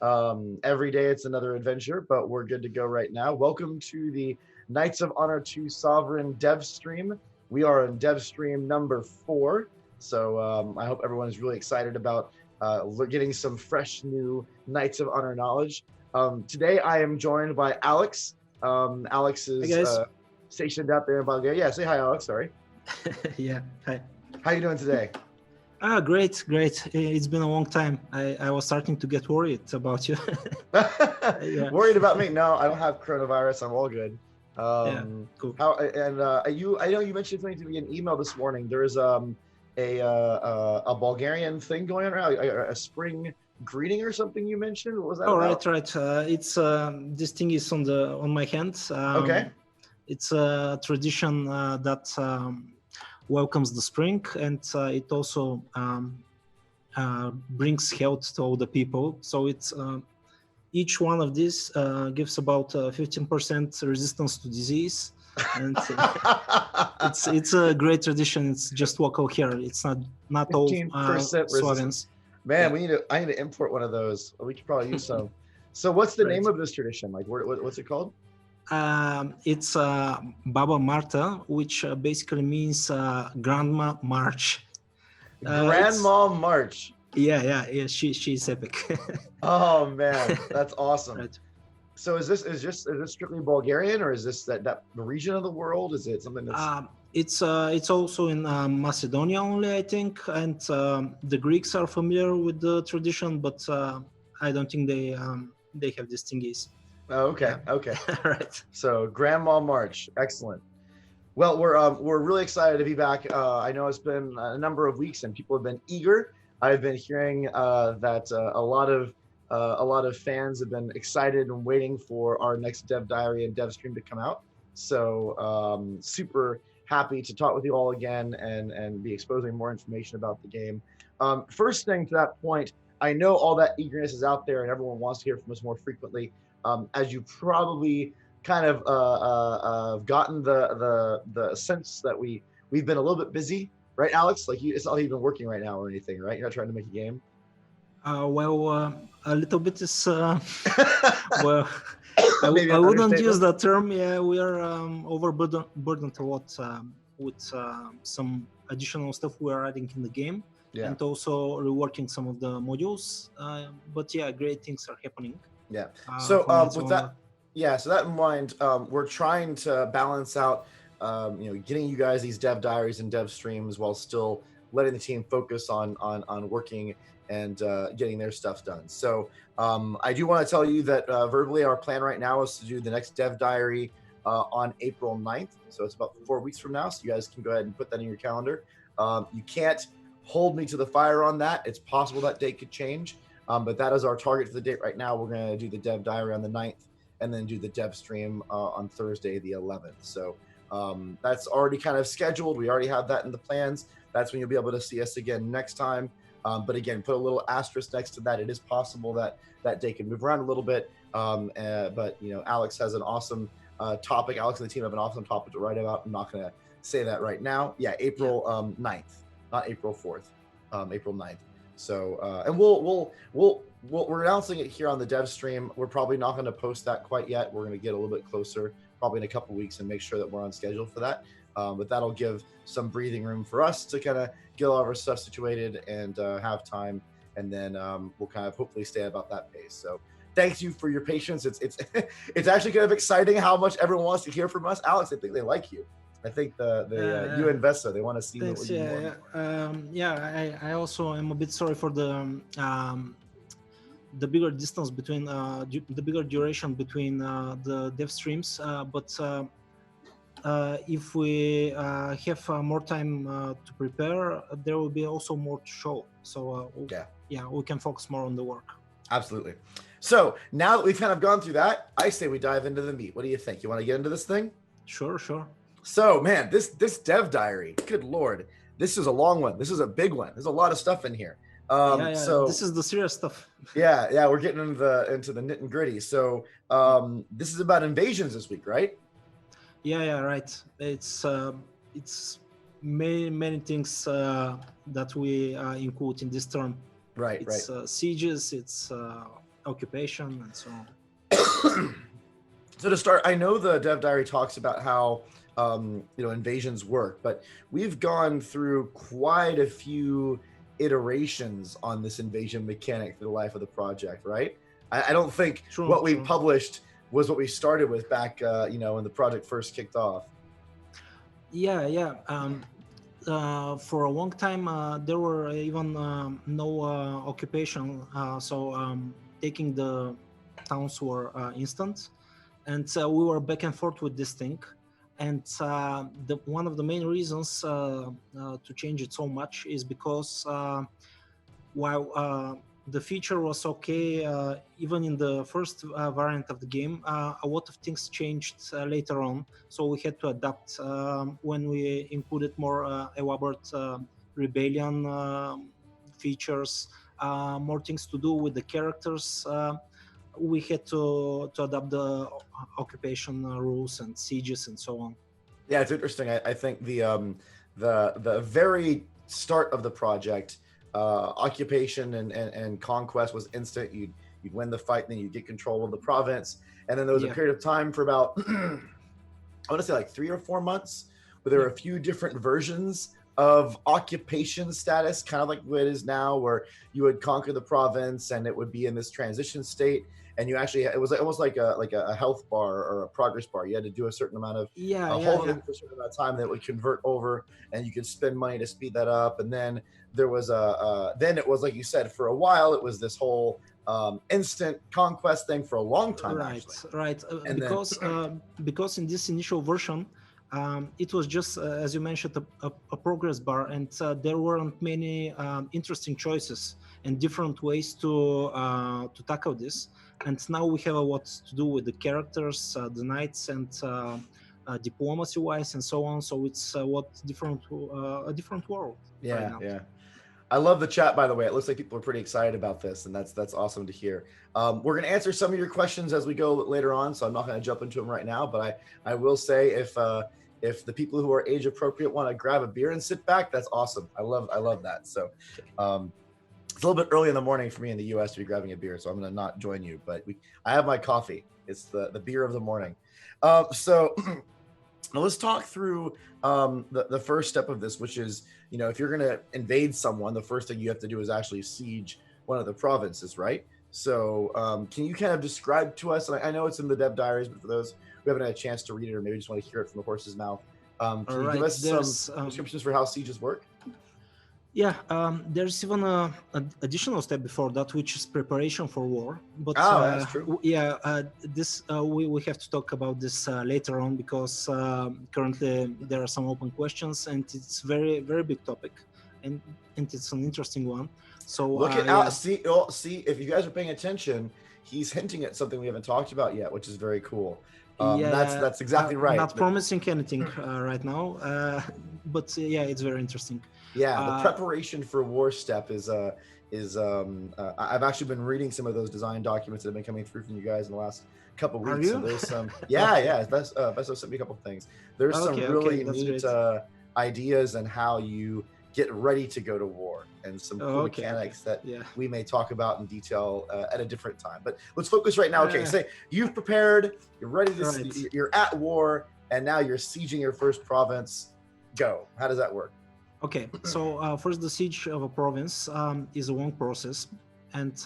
Every day it's another adventure, but we're good to go right now. Welcome to the Knights of Honor 2 Sovereign DevStream. We are in DevStream number 4. So I hope everyone is really excited about getting some fresh new Knights of Honor knowledge. Today I am joined by Alex. Alex Hey is guys. stationed out there in Bulgaria. Yeah, say hi, Alex. Sorry. Yeah, hi. How you doing today? Great. It's been a long time. I was starting to get worried about you. Yeah. Worried about me? No, I don't have coronavirus. I'm all good. Yeah, cool. How and you? I know you mentioned something to me in email this morning. There is a Bulgarian thing going on right now, a spring greeting or something. You mentioned. What was that about? Right. It's this thing is on my hand. Okay. It's a tradition that welcomes the spring, and it also brings health to all the people. So it's each one of these gives about 15% resistance to disease, and it's a great tradition. It's just local here. It's not all 15% Slavens. Man, Yeah. I need to import one of those. We could probably use some. So, what's the name of this tradition? Like, what's it called? It's Baba Marta, which basically means Grandma March. Grandma March. Yeah. She's epic. Oh man, that's awesome. Right. So is this strictly Bulgarian, or is this that region of the world? Is it something that's It's also in Macedonia only, I think, and the Greeks are familiar with the tradition, but I don't think they have these thingies. Oh, okay. Yeah. Okay. Right. So Grandma March, excellent. Well, we're really excited to be back. I know it's been a number of weeks, and people have been eager. I've been hearing that a lot of fans have been excited and waiting for our next Dev Diary and DevStream to come out. So super happy to talk with you all again and be exposing more information about the game. First thing to that point, I know all that eagerness is out there and everyone wants to hear from us more frequently. As you probably kind of gotten the sense that we've been a little bit busy, right, Alex? Like it's not like you've been working right now or anything, right? You're not trying to make a game. A little bit is well. I wouldn't use that term. Yeah, we are overburdened a lot with some additional stuff we are adding in the game, and also reworking some of the modules. But yeah, great things are happening. Yeah. So with that, so that in mind, we're trying to balance out, getting you guys these dev diaries and dev streams while still letting the team focus on working and getting their stuff done. So I do want to tell you that verbally our plan right now is to do the next dev diary on April 9th. So it's about 4 weeks from now. So you guys can go ahead and put that in your calendar. You can't hold me to the fire on that. It's possible that date could change. But that is our target for the date right now. We're going to do the dev diary on the 9th and then do the dev stream on Thursday, the 11th. So that's already kind of scheduled. We already have that in the plans. That's when you'll be able to see us again next time. But again, put a little asterisk next to that. It is possible that that date can move around a little bit. But Alex has an awesome topic. Alex and the team have an awesome topic to write about. I'm not going to say that right now. Yeah, April 9th, not April 4th, April 9th. So and we're announcing it here on the dev stream. We're probably not going to post that quite yet. We're going to get a little bit closer, probably in a couple weeks, and make sure that we're on schedule for that. But that'll give some breathing room for us to kind of get all of our stuff situated and have time, and then we'll kind of hopefully stay about that pace. So thanks you for your patience. It's it's actually kind of exciting how much everyone wants to hear from us. Alex, I think they like you. I think you and Vesta, they want to see what you want. I also am a bit sorry for the bigger distance between the bigger duration between the dev streams, but if we have more time to prepare, there will be also more to show. So we can focus more on the work. Absolutely. So now that we've kind of gone through that, I say we dive into the meat. What do you think? You want to get into this thing? Sure. So man, this dev diary, good Lord, this is a long one. This is a big one. There's a lot of stuff in here. So this is the serious stuff. yeah, we're getting into the nit and gritty. So this is about invasions this week, right? Yeah, right. It's many things that we include in this term. Right. It's sieges. It's occupation, and so on. So to start, I know the Dev Diary talks about how invasions work, but we've gone through quite a few iterations on this invasion mechanic through the life of the project, right? I don't think what we published was what we started with back, when the project first kicked off. Yeah. For a long time, there were even no occupation, so taking the towns were instant, and we were back and forth with this thing. And one of the main reasons to change it so much is because while the feature was okay, even in the first variant of the game, a lot of things changed later on. So we had to adapt when we included more elaborate rebellion features, more things to do with the characters. We had to adapt the occupation rules and sieges and so on. Yeah, it's interesting. I think the very start of the project, occupation and conquest was instant. You'd win the fight, then you'd get control of the province, and then there was a period of time for about I want to say like 3 or 4 months where there were a few different versions of occupation status, kind of like what it is now, where you would conquer the province and it would be in this transition state, and you actually, it was almost like a health bar or a progress bar. You had to do a certain amount of holding for a certain amount of time that would convert over, and you could spend money to speed that up. And then there was then it was, like you said, for a while it was this whole instant conquest thing for a long time. Right. Because in this initial version, it was just, as you mentioned, a progress bar, and there weren't many interesting choices and different ways to tackle this. And now we have a lot to do with the characters, the knights, and diplomacy-wise, and so on. So it's a different world. Yeah, yeah. I love the chat, by the way. It looks like people are pretty excited about this, and that's awesome to hear. We're going to answer some of your questions as we go later on, so I'm not going to jump into them right now. But I will say, if the people who are age appropriate want to grab a beer and sit back, that's awesome. I love that. So it's a little bit early in the morning for me in the U.S. to be grabbing a beer, so I'm going to not join you. But I have my coffee. It's the beer of the morning. So now let's talk through the first step of this, which is, if you're going to invade someone, the first thing you have to do is actually siege one of the provinces, right? So can you kind of describe to us, and I know it's in the Dev Diaries, but for those who haven't had a chance to read it or maybe just want to hear it from the horse's mouth, can you give us some descriptions for how sieges work? Yeah, there's even an additional step before that, which is preparation for war. But that's true. Yeah, this we have to talk about this later on, because currently there are some open questions, and it's very, very big topic, and it's an interesting one. So look at out. See, if you guys are paying attention, he's hinting at something we haven't talked about yet, which is very cool. That's exactly right. Not promising anything right now, but yeah, it's very interesting. Yeah, the preparation for war step is I've actually been reading some of those design documents that have been coming through from you guys in the last couple of weeks. Are you? So there's some Besto sent me a couple of things. There's some really neat ideas on how you get ready to go to war, and some cool mechanics that we may talk about in detail at a different time. But let's focus right now. Okay, say you've prepared, you're ready to, you're at war, and now you're sieging your first province. Go. How does that work? Okay, so first, the siege of a province is a long process, and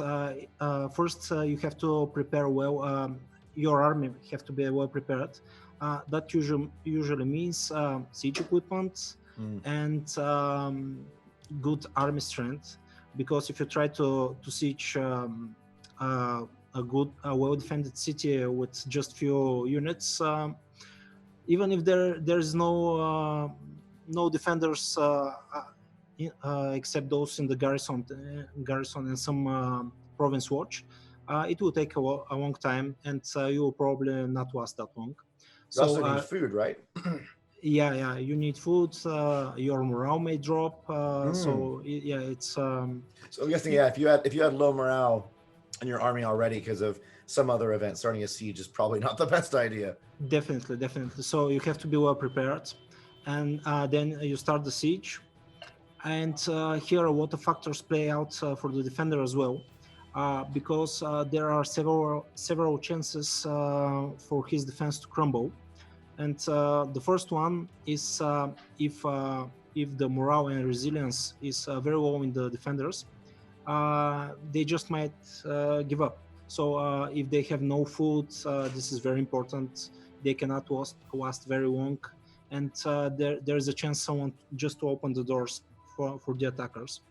first you have to prepare well. Your army have to be well prepared. That usually means siege equipment and good army strength, because if you try to siege a well-defended city with just few units, even if there's no defenders except those in the garrison and some province watch, it will take a long time, and you will probably not last that long. You also need food, right? Yeah, you need food. Your morale may drop. So yeah, it's. So I'm guessing, if you had low morale in your army already because of some other event, starting a siege is probably not the best idea. Definitely. So you have to be well prepared, and then you start the siege. And here a lot of factors play out for the defender as well. because there are several chances for his defense to crumble. And the first one is if the morale and resilience is very low in the defenders, they just might give up. So if they have no food, this is very important. They cannot last very long, and there's a chance someone just to open the doors for the attackers.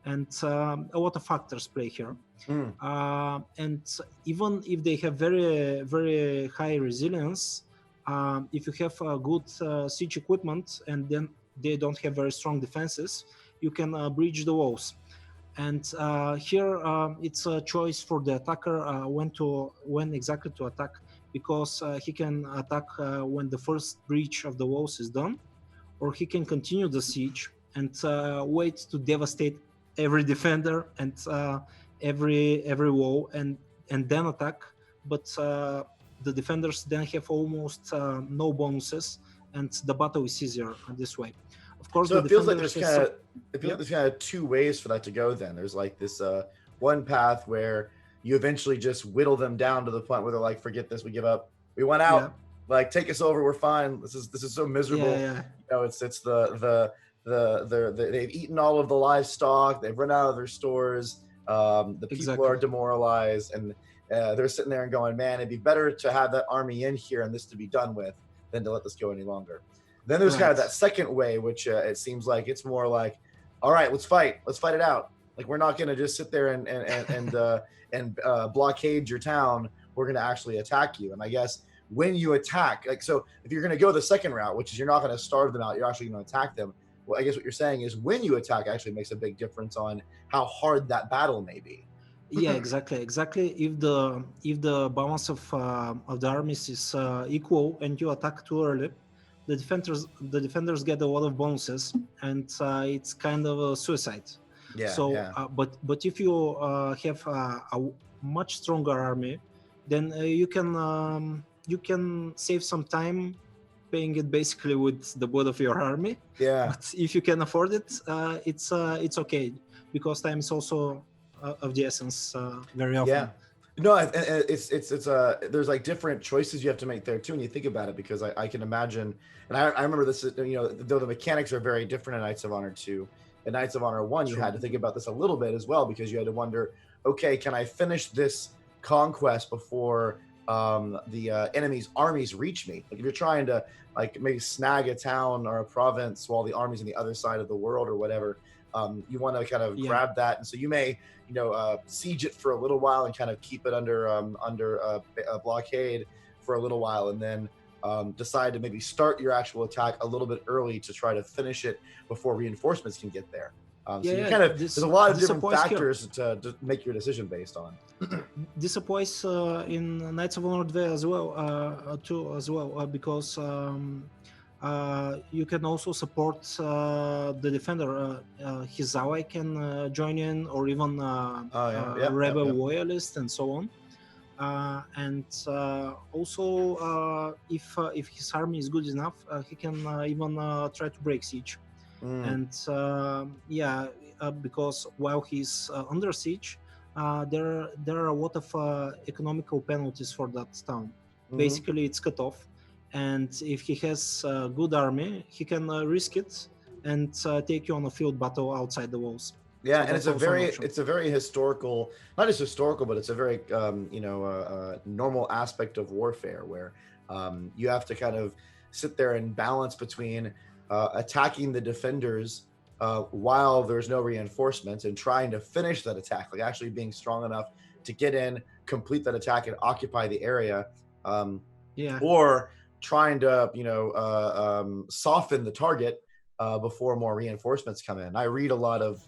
And a lot of factors play here. And even if they have very high resilience, if you have good siege equipment and then they don't have very strong defenses, you can breach the walls. And here it's a choice for the attacker when exactly to attack, because he can attack when the first breach of the walls is done, or he can continue the siege and wait to devastate every defender and every wall and then attack. But the defenders then have almost no bonuses, and the battle is easier this way. Of course, so it feels like there's kind of two ways for that to go. Then there's like this one path where you eventually just whittle them down to the point where they're like, forget this, we give up, we went out, like take us over, we're fine. This is so miserable. You know, it's the they've eaten all of the livestock, they've run out of their stores, the people are demoralized, and they're sitting there and going, man, it'd be better to have that army in here and this to be done with than to let this go any longer. Then there's kind of that second way, which it seems like it's more like, all right, let's fight it out. Like, we're not going to just sit there and blockade your town. We're going to actually attack you. And I guess when you attack, like, so if you're going to go the second route, which is you're not going to starve them out, you're actually going to attack them. Well, I guess what you're saying is when you attack actually makes a big difference on how hard that battle may be. Yeah, exactly. If the balance of the armies is equal and you attack too early, the defenders get a lot of bonuses, and it's kind of a suicide. But if you have a much stronger army, then you can save some time paying it basically with the blood of your army. But if you can afford it, it's okay, because time is also of the essence very often. No, it's there's like different choices you have to make there too when you think about it, because I can imagine, and I remember this, you know, though the mechanics are very different in Knights of Honor 2, in Knights of Honor 1 you had to think about this a little bit as well, because you had to wonder, okay, can I finish this conquest before the enemy's armies reach me? Like, if you're trying to like maybe snag a town or a province while the army's on the other side of the world or whatever, you want to kind of grab that, and so you may, you know, siege it for a little while and kind of keep it under a blockade for a little while, and then decide to maybe start your actual attack a little bit early to try to finish it before reinforcements can get there. So you kind of, there's a lot of different factors to make your decision based on. This applies in Knights of Honor 2 as well, because you can also support the defender. His ally can join in, or even rebel loyalist, and so on. And also, if his army is good enough, he can even try to break siege. And because while he's under siege, there are a lot of economical penalties for that town. Basically, it's cut off. And if he has a good army, he can risk it and take you on a field battle outside the walls. Yeah, so and it's a very historical, not just historical, but it's a very normal aspect of warfare, where you have to kind of sit there and balance between attacking the defenders while there's no reinforcements, and trying to finish that attack, like actually being strong enough to get in, complete that attack, and occupy the area. Or trying to soften the target before more reinforcements come in. I read a lot of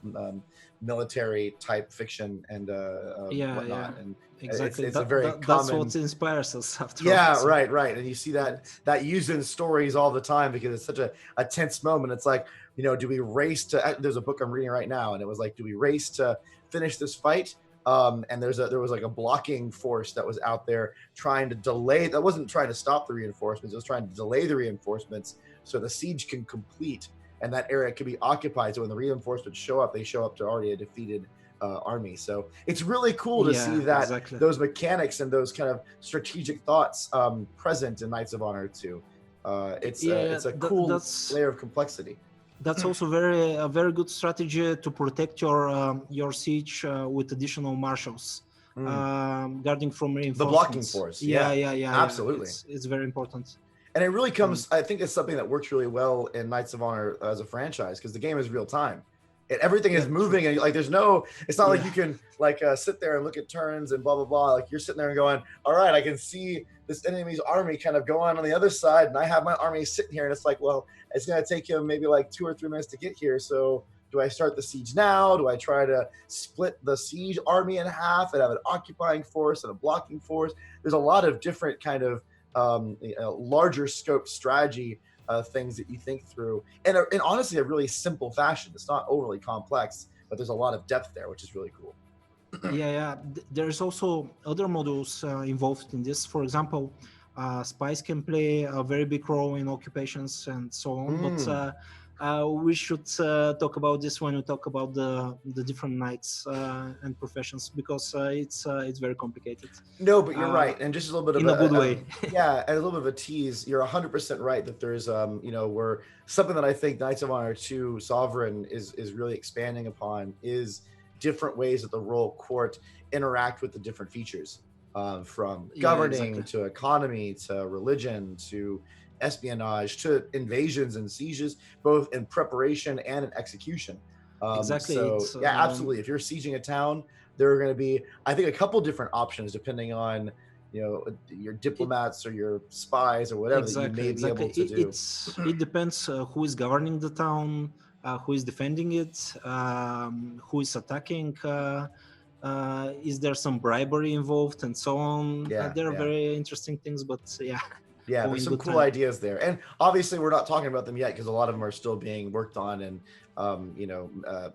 military type fiction and whatnot, and exactly. It's a very common. That's what inspires us. After right. And you see that used in stories all the time, because it's such a tense moment. It's like, do we race to? There's a book I'm reading right now, and it was like, do we race to finish this fight? And there was like a blocking force that was out there trying to delay. That wasn't trying to stop the reinforcements. It was trying to delay the reinforcements so the siege can complete and that area can be occupied. So when the reinforcements show up, they show up to already a defeated army. So it's really cool to see that those mechanics and those kind of strategic thoughts present in Knights of Honor 2. It's a cool layer of complexity. That's also a very good strategy to protect your siege with additional marshals. Guarding from reinforcements. The blocking force. Yeah. Absolutely. It's very important. And it really comes, I think it's something that works really well in Knights of Honor as a franchise, because the game is real time. Everything is moving, and like there's no, it's not like you can like sit there and look at turns and blah blah blah. Like you're sitting there and going, all right, I can see this enemy's army kind of going on the other side, and I have my army sitting here, and it's like, well, it's going to take him maybe like 2 or 3 minutes to get here. So do I start the siege now? Do I try to split the siege army in half and have an occupying force and a blocking force? There's a lot of different kind of larger scope strategy things that you think through, and in honestly a really simple fashion. It's not overly complex, but there's a lot of depth there, which is really cool. Yeah. There's also other modules involved in this. For example, spies can play a very big role in occupations and so on, but we should talk about this when we talk about the different knights and professions, because it's very complicated. No, but you're right, and just a little bit of in a good way. Yeah, and a little bit of a tease. You're 100% right that there's we're something that I think Knights of Honor 2 Sovereign is really expanding upon is different ways that the royal court interact with the different features, from governing to economy to religion to espionage to invasions and sieges, both in preparation and in execution. So absolutely, if you're sieging a town, there are going to be, I think, a couple different options depending on your diplomats or your spies or whatever that you may be able to do. It depends who is governing the town, who is defending it, who is attacking, is there some bribery involved, and so on. There are very interesting things, but there's some cool ideas there, and obviously we're not talking about them yet because a lot of them are still being worked on, and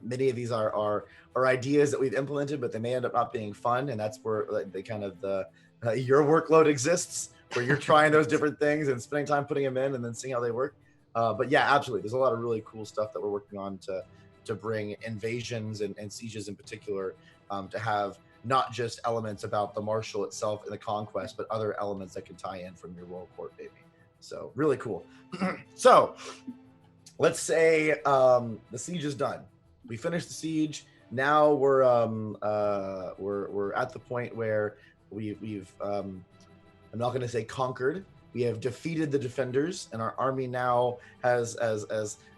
many of these are ideas that we've implemented, but they may end up not being fun, and that's where they kind of your workload exists, where you're trying those different things and spending time putting them in and then seeing how they work. But yeah, absolutely, there's a lot of really cool stuff that we're working on to bring invasions and sieges in particular, to have not just elements about the marshal itself and the conquest, but other elements that can tie in from your royal court, baby. So really cool. So let's say the siege is done. We finished the siege. Now we're at the point where we've I'm not going to say conquered. We have defeated the defenders, and our army now has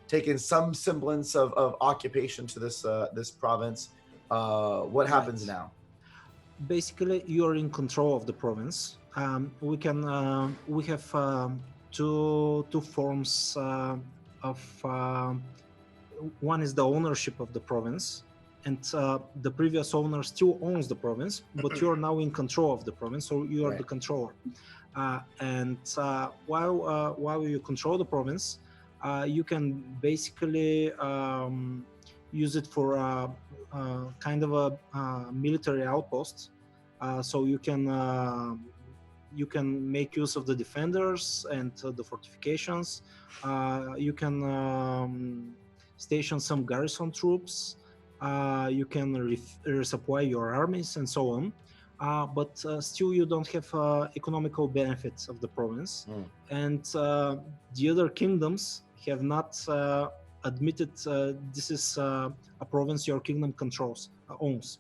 taken some semblance of occupation to this province. What happens now? Basically, you're in control of the province. We have two forms of. One is the ownership of the province, and the previous owner still owns the province, but you are now in control of the province, so you are the controller. And while you control the province, you can basically use it for kind of a military outpost. So you can make use of the defenders and the fortifications. You can station some garrison troops. You can resupply your armies and so on. But still you don't have economical benefits of the province. And the other kingdoms have not admitted this is a province your kingdom owns.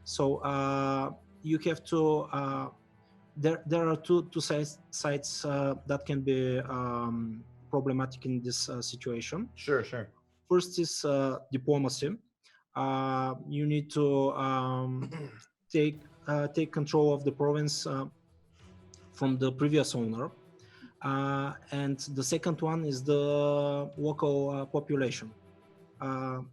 So you have to there are two sides that can be problematic in this situation. Sure. First is diplomacy. You need to take control of the province from the previous owner. And the second one is the local population. To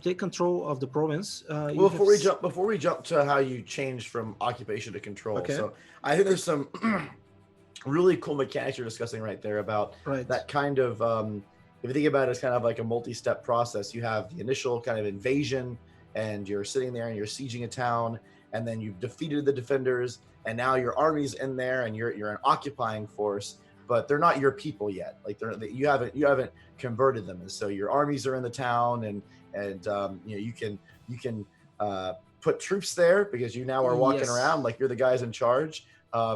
take control of the province, before we jump to how you changed from occupation to control. Okay. So I think there's some really cool mechanics you're discussing right there about that kind of. If you think about it as kind of like a multi-step process, you have the initial kind of invasion, and you're sitting there and you're sieging a town, and then you've defeated the defenders, and now your army's in there, and you're an occupying force, but they're not your people yet. Like you haven't converted them, and so your armies are in the town, and you can put troops there because you now are walking around like you're the guys in charge.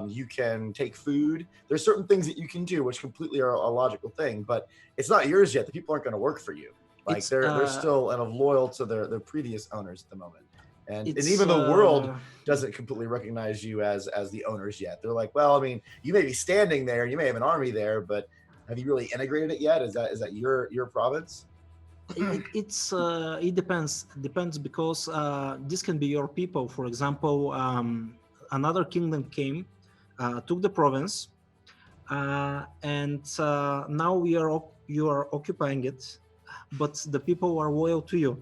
You can take food. There's certain things that you can do, which completely are a logical thing, but it's not yours yet. The people aren't going to work for you. Like they're still kind of loyal to their previous owners at the moment. And even the world doesn't completely recognize you as the owners yet. They're like, well, I mean, you may be standing there, you may have an army there, but have you really integrated it yet? Is that your province? It depends because this can be your people. For example, another kingdom came, took the province, and now you are occupying it, but the people are loyal to you.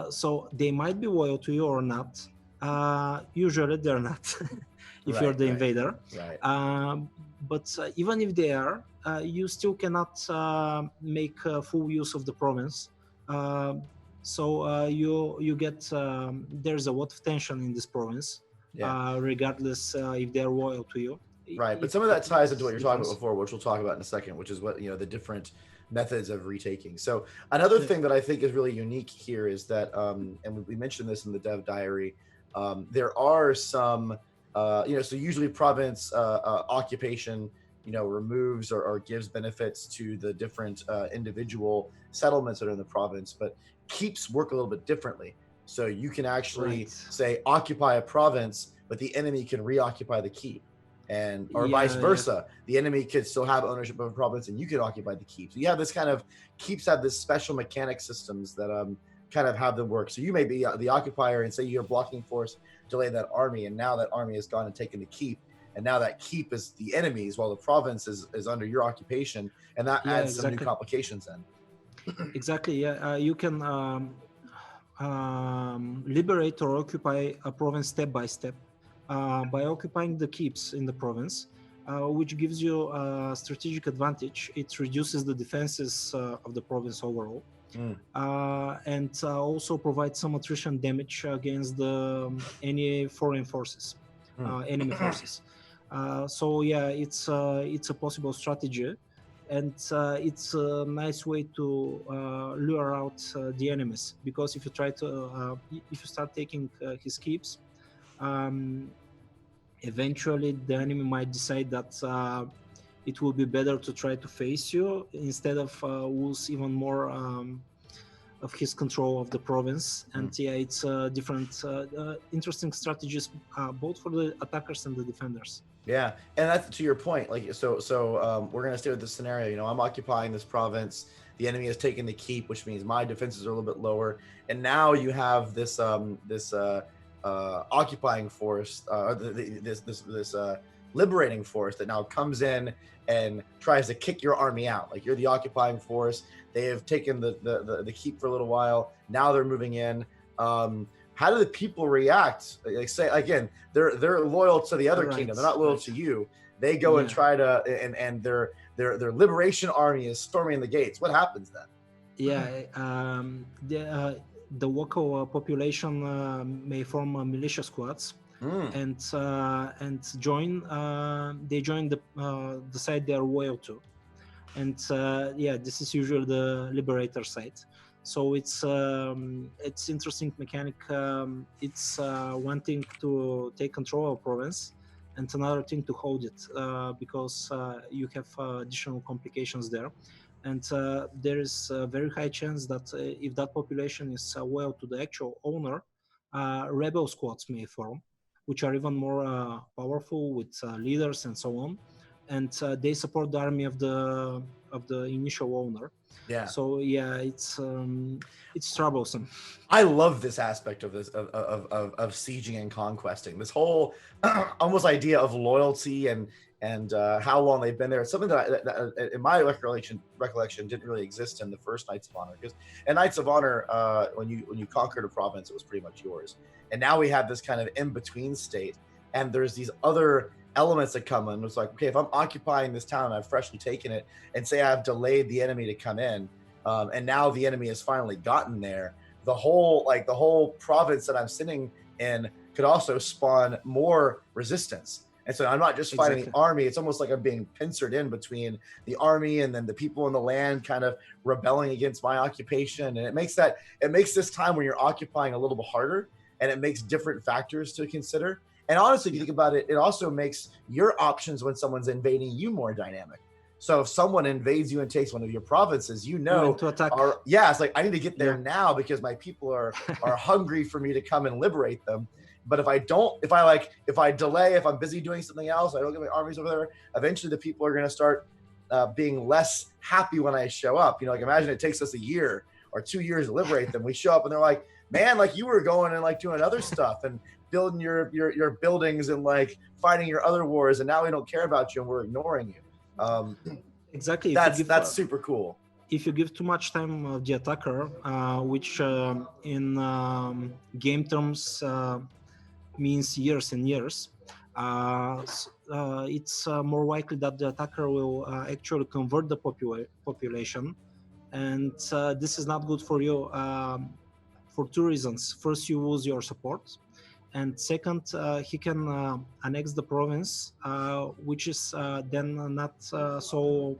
So they might be loyal to you or not. Usually they're not if you're the invader. But even if they are, you still cannot make full use of the province. So you get there's a lot of tension in this province, regardless if they're loyal to you. Right, but some of that ties into what you're talking about before, which we'll talk about in a second, which is what the different methods of retaking. So another thing that I think is really unique here is that, and we mentioned this in the dev diary, there are some, so usually province occupation, removes or gives benefits to the different individual settlements that are in the province, but keeps work a little bit differently. So you can actually say occupy a province, but the enemy can reoccupy the keep. Or vice versa. The enemy could still have ownership of a province and you could occupy the keep. So you have this kind of, keeps have this special mechanic systems that kind of have them work. So you may be the occupier and say you're blocking force, delay that army, and now that army has gone and taken the keep, and now that keep is the enemy's while the province is under your occupation, and that adds some new complications in. Exactly, you can liberate or occupy a province step by step. By occupying the keeps in the province, which gives you a strategic advantage. It reduces the defenses of the province overall, and also provides some attrition damage against any foreign forces, enemy forces. So it's a possible strategy, and it's a nice way to lure out the enemies, because if you try to if you start taking his keeps, eventually the enemy might decide that it will be better to try to face you instead of lose even more of his control of the province. And it's different interesting strategies both for the attackers and the defenders. Yeah, and that's to your point. Like, so we're gonna stay with this scenario. I'm occupying this province. The enemy has taken the keep, which means my defenses are a little bit lower. And now you have this occupying force, this liberating force that now comes in and tries to kick your army out. Like, you're the occupying force. They have taken the keep for a little while. Now they're moving in. How do the people react? Like, say again, they're loyal to the other kingdom. They're not loyal to you. They go and try to, and their liberation army is storming the gates. What happens then? The local population may form militia squads and join. They join the side they are loyal to, and this is usually the liberator side. So it's interesting mechanic. It's one thing to take control of a province, and another thing to hold it, because you have additional complications there. And there is a very high chance that if that population is loyal to the actual owner, rebel squads may form, which are even more powerful with leaders and so on, and they support the army of the initial owner. So it's troublesome. I love this aspect of this of sieging and conquesting. This whole almost idea of loyalty and how long they've been there. It's something that in my recollection didn't really exist in the first Knights of Honor. Because in Knights of Honor, when you conquered a province, it was pretty much yours. And now we have this kind of in-between state, and there's these other elements that come in. It's like, okay, if I'm occupying this town and I've freshly taken it, and say I've delayed the enemy to come in, and now the enemy has finally gotten there, the whole province that I'm sitting in could also spawn more resistance. And so I'm not just fighting the army. It's almost like I'm being pincered in between the army and then the people in the land kind of rebelling against my occupation. And it makes this time when you're occupying a little bit harder, and it makes different factors to consider. And honestly, if you think about it, it also makes your options when someone's invading you more dynamic. So if someone invades you and takes one of your provinces, you know, to attack. It's like, I need to get there now because my people are hungry for me to come and liberate them. But if I delay, if I'm busy doing something else, I don't get my armies over there, eventually the people are going to start being less happy when I show up. You know, like imagine it takes us a year or 2 years to liberate them. We show up and they're like, man, like you were going and like doing other stuff and building your buildings and like fighting your other wars, and now we don't care about you and we're ignoring you. Exactly. That's super cool. If you give too much time of the attacker, which in game terms means years and years, it's more likely that the attacker will actually convert the population, and this is not good for you for two reasons. First, you lose your support, and second, he can annex the province, which is then not so.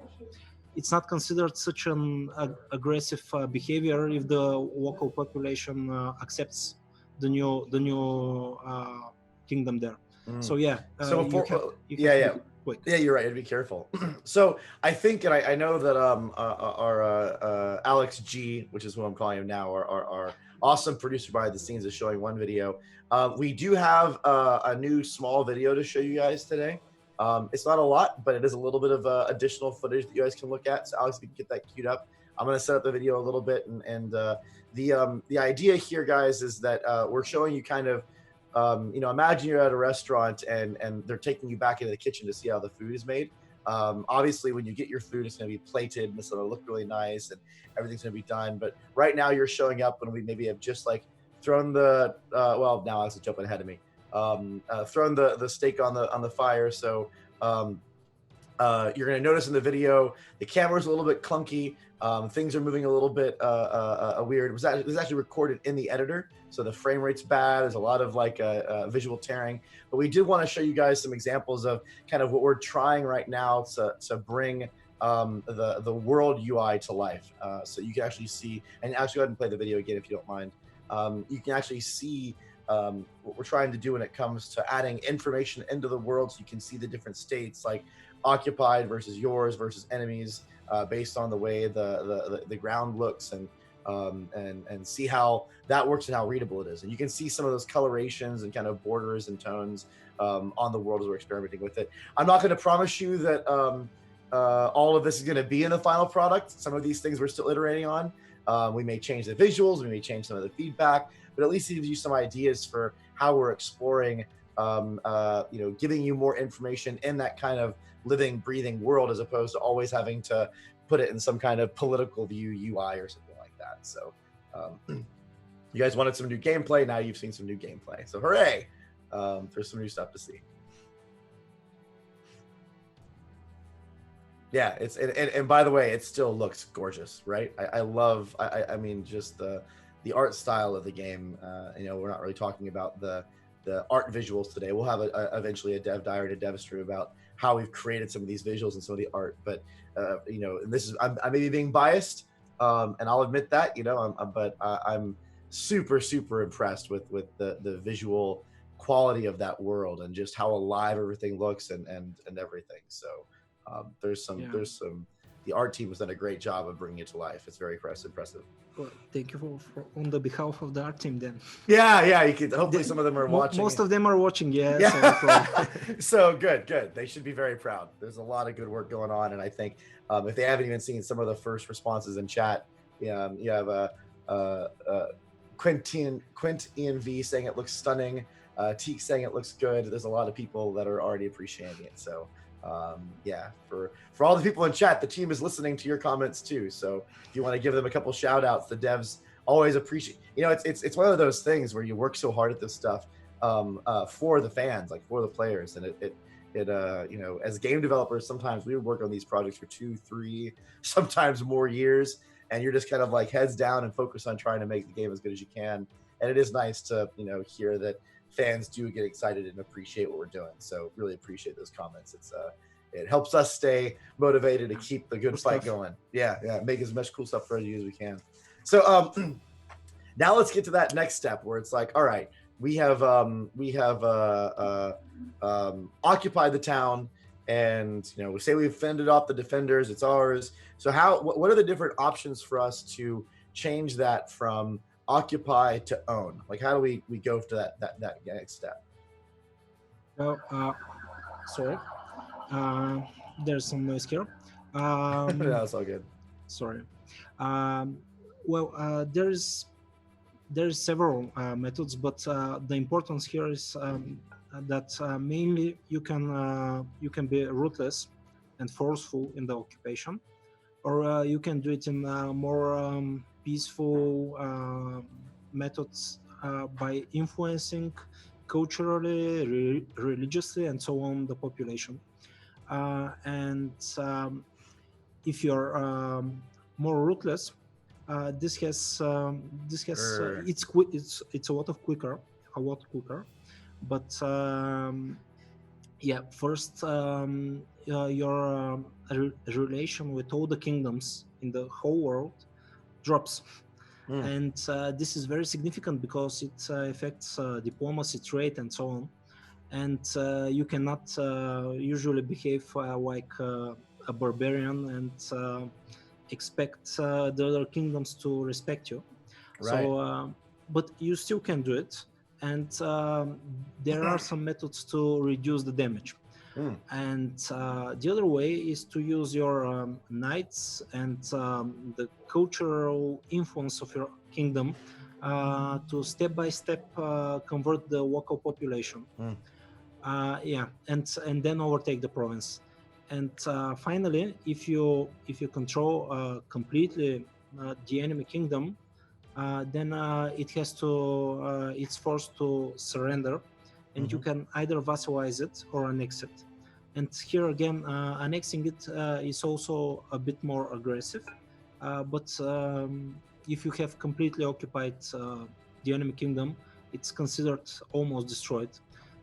It's not considered such an aggressive behavior if the local population accepts the new kingdom there. So yeah. Yeah, you're right. I'd be careful. So I think, and I know that our Alex G, which is who I'm calling him now, our awesome producer behind the scenes, is showing one video. We do have a new small video to show you guys today. It's not a lot, but it is a little bit of additional footage that you guys can look at. So Alex, if you can get that queued up, I'm going to set up the video a little bit. And the idea here, guys, is that we're showing you kind of, imagine you're at a restaurant and they're taking you back into the kitchen to see how the food is made. Obviously, when you get your food, it's going to be plated and it's going to look really nice and everything's going to be done. But right now you're showing up when we maybe have just like thrown the, now Alex is jumping ahead of me. Thrown the steak on the fire. So you're going to notice in the video the camera's a little bit clunky. Things are moving a little bit weird. It was actually recorded in the editor, so the frame rate's bad. There's a lot of like visual tearing. But we did want to show you guys some examples of kind of what we're trying right now to bring the world UI to life. So you can actually see, and actually go ahead and play the video again if you don't mind. You can actually see what we're trying to do when it comes to adding information into the world, so you can see the different states, like occupied versus yours versus enemies, based on the way the ground looks, and see how that works and how readable it is. And you can see some of those colorations and kind of borders and tones on the world as we're experimenting with it. I'm not going to promise you that all of this is going to be in the final product. Some of these things we're still iterating on. We may change the visuals, we may change some of the feedback, but at least it gives you some ideas for how we're exploring, giving you more information in that kind of living, breathing world, as opposed to always having to put it in some kind of political view UI or something like that. So you guys wanted some new gameplay. Now you've seen some new gameplay. So hooray! There's some new stuff to see. Yeah, it's and by the way, it still looks gorgeous, right? I mean, just the art style of the game. We're not really talking about the art visuals today. We'll have eventually a dev diary to DevStream about how we've created some of these visuals and some of the art. But and this is, I may be being biased, and I'll admit that, but I'm super impressed with the visual quality of that world and just how alive everything looks and everything. So there's some the art team has done a great job of bringing it to life. It's very impressive. Well, thank you for on the behalf of the art team then. Yeah, you could, hopefully some of them are watching. Most of them are watching, yeah. So good. They should be very proud. There's a lot of good work going on, and I think if they haven't even seen some of the first responses in chat, you have Quint ENV saying it looks stunning, Teak saying it looks good. There's a lot of people that are already appreciating it. So for all the people in chat, the team is listening to your comments too. So if you want to give them a couple shout outs, the devs always appreciate, it's one of those things where you work so hard at this stuff for the fans, like for the players. And it as game developers, sometimes we would work on these projects for 2, 3, sometimes more years, and you're just kind of like heads down and focus on trying to make the game as good as you can. And it is nice to hear that fans do get excited and appreciate what we're doing. So really appreciate those comments. It helps us stay motivated to keep the good fight going. Yeah, make as much cool stuff for you as we can. So now let's get to that next step where it's like, all right, we have occupied the town, and we say we've fended off the defenders, it's ours. So what are the different options for us to change that from occupy to own? Like, how do we go to that next step? Well, sorry, there's some noise here. No, it's all good. Sorry. Well, there's several methods, but the importance here is that mainly you can be ruthless and forceful in the occupation, or you can do it in more peaceful methods by influencing culturally, religiously, and so on the population. And if you're more ruthless, this has Sure. it's a lot quicker, but first your relation with all the kingdoms in the whole world drops. And this is very significant because it affects diplomacy, trade, and so on. And you cannot usually behave like a barbarian and expect the other kingdoms to respect you. Right. So, but you still can do it, and there are some methods to reduce the damage. And the other way is to use your knights and the cultural influence of your kingdom to step by step convert the local population. And then overtake the province. And finally, if you control completely the enemy kingdom, then it's forced to surrender, and you can either vassalize it or annex it. And here again, annexing it is also a bit more aggressive. But if you have completely occupied the enemy kingdom, it's considered almost destroyed.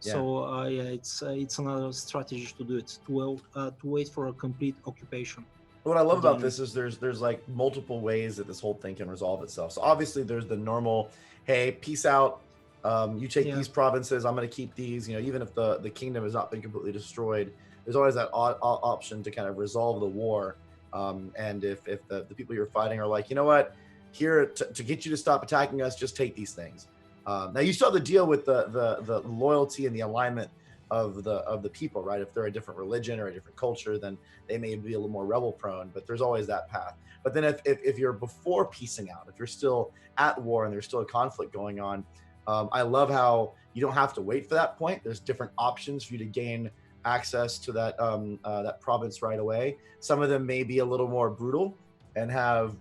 Yeah. So it's another strategy to do it, to wait for a complete occupation. What I love about this is there's like multiple ways that this whole thing can resolve itself. So obviously there's the normal, hey, peace out. You take these provinces, I'm going to keep these. Even if the kingdom has not been completely destroyed, there's always that option to kind of resolve the war. And if the people you're fighting are like, you know what, here to get you to stop attacking us, just take these things. Now you still have to deal with the loyalty and the alignment of the people, right? If they're a different religion or a different culture, then they may be a little more rebel prone, but there's always that path. But then if you're before piecing out, if you're still at war and there's still a conflict going on, I love how you don't have to wait for that point. There's different options for you to gain access to that province right away. Some of them may be a little more brutal and have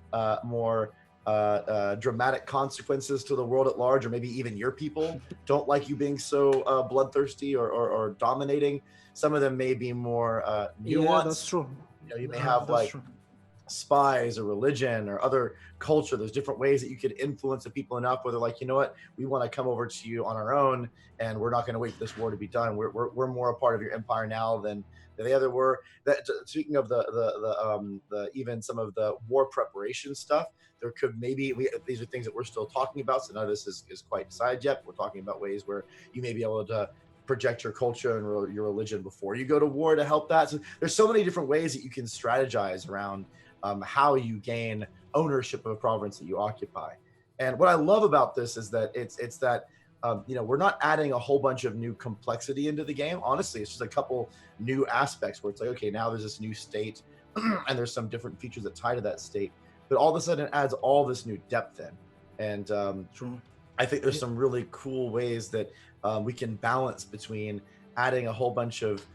more dramatic consequences to the world at large, or maybe even your people don't like you being so bloodthirsty or dominating. Some of them may be more nuanced. Yeah, that's true. You may have like spies or religion or other culture. There's different ways that you could influence the people enough where they're like, you know what, we want to come over to you on our own, and we're not going to wait for this war to be done. We're more a part of your empire now than the other were. Speaking of the even some of the war preparation stuff, there could these are things that we're still talking about, so none of this is quite decided yet. We're talking about ways where you may be able to project your culture and your religion before you go to war to help that. So there's so many different ways that you can strategize around how you gain ownership of a province that you occupy. And what I love about this is that it's that we're not adding a whole bunch of new complexity into the game. Honestly, it's just a couple new aspects where it's like, okay, now there's this new state and there's some different features that tie to that state, but all of a sudden it adds all this new depth in. And I think there's some really cool ways that we can balance between adding a whole bunch of